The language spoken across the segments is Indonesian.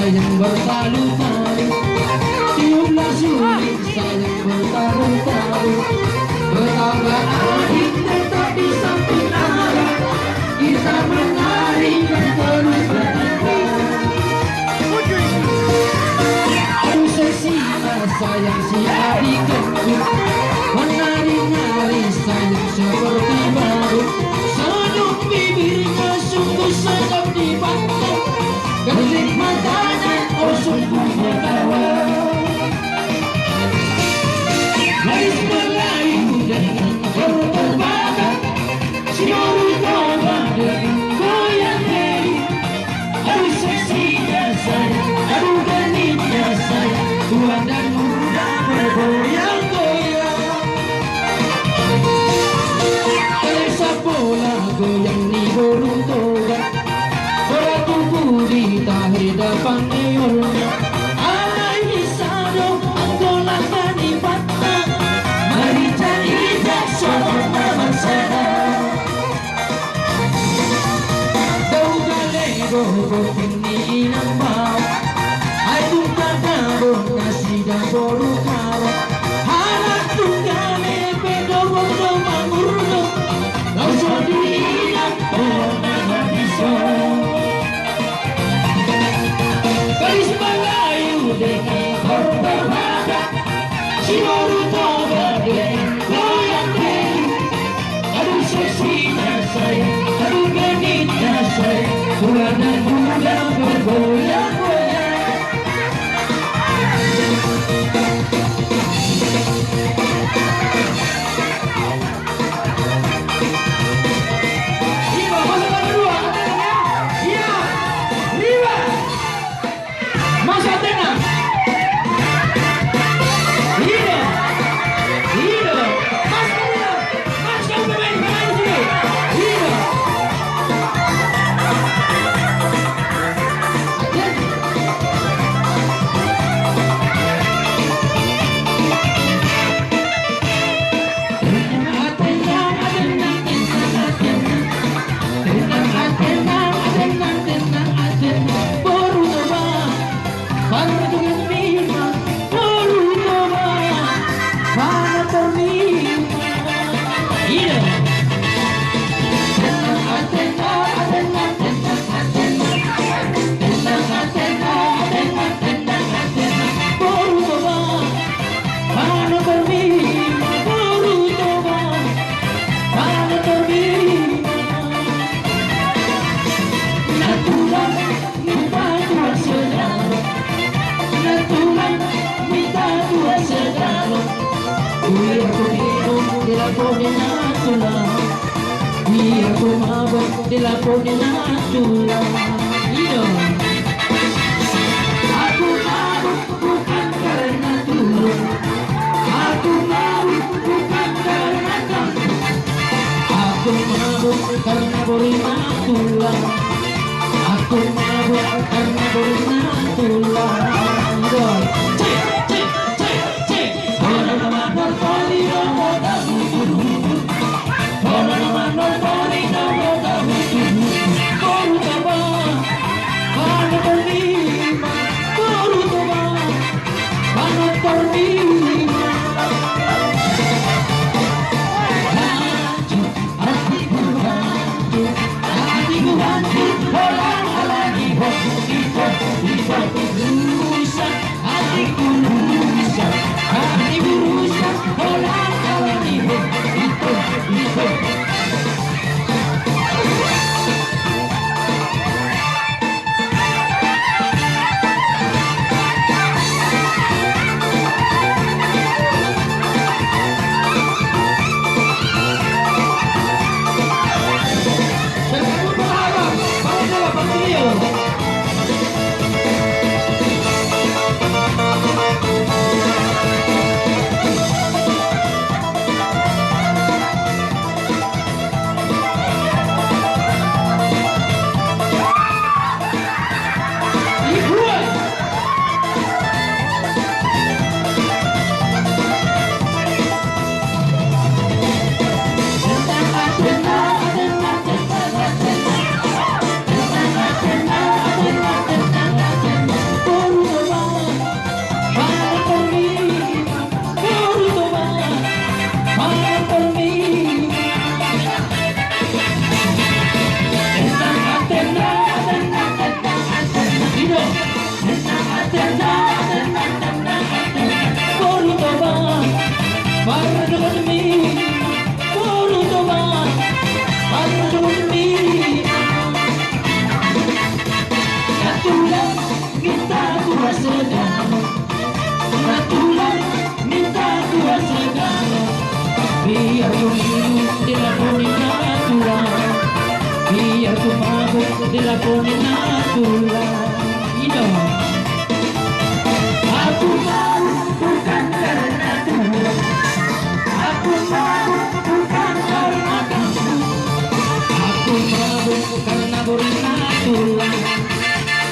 sayang bertalu-talu, tiuplah suling sayang bertalu-talu. Betapa ahik tetap di samping arah, kita menari dan terus berikan. Aduh sesina sayang si adik kecil, menari-nari sayang seperti baru. Senyum bibirnya sungguh sedap dipandang, kerip matanya oh sungguh menawan. Gadis Melayu dengan berterbang, si Morutoba dengan goyang hei. Aduh seksinya sayang, aduh genitnya sayang, tua dan muda bergoyang-goyang. Teresa bola goyang ni Morutoba, beratubu di tahi depan neornya. Alay hisado anggolan gani bata, mari cari jaksana naman sana. Daw galego ini ng bawa, ay tungkadabon na sida boru kawa. Halat tunggale pero mundo mangurdo, daw so diinang oh nagadiso. Gadis Melayu dengan berterbang, si Morutoba dengan goyang hei. Aduh seksinya sayang, aduh genitnya sayang, tua dan muda bergoyang-goyang. Lima, masa kedua, Atenanya. Iya, lima. Masa tengah. Iya, iya. Mas kedua, mas kamu pemain sini. Iya. Biar ku mabok dilaponin na tulang. Aku mabuk bukan karena tulung, aku mabuk bukan karena kamu. Aku mabuk karena borina tulang, aku mabuk karena borina tulang. Hatiku hancur, bola lagi, tulang minta tua segala, kena tulang minta tua segala. Biar ku minum dilakoni natural, biar ku mabuk dilakoni natural. Aku mau bukan karena Tuhan, aku mau bukan karena kamu, aku mau karena berina Tuhan,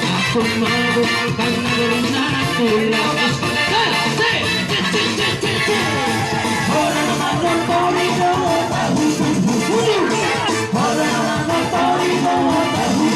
aku mau karena berina Tuhan. Orang malam torido tahu, orang malam torido tahu.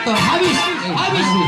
Habis.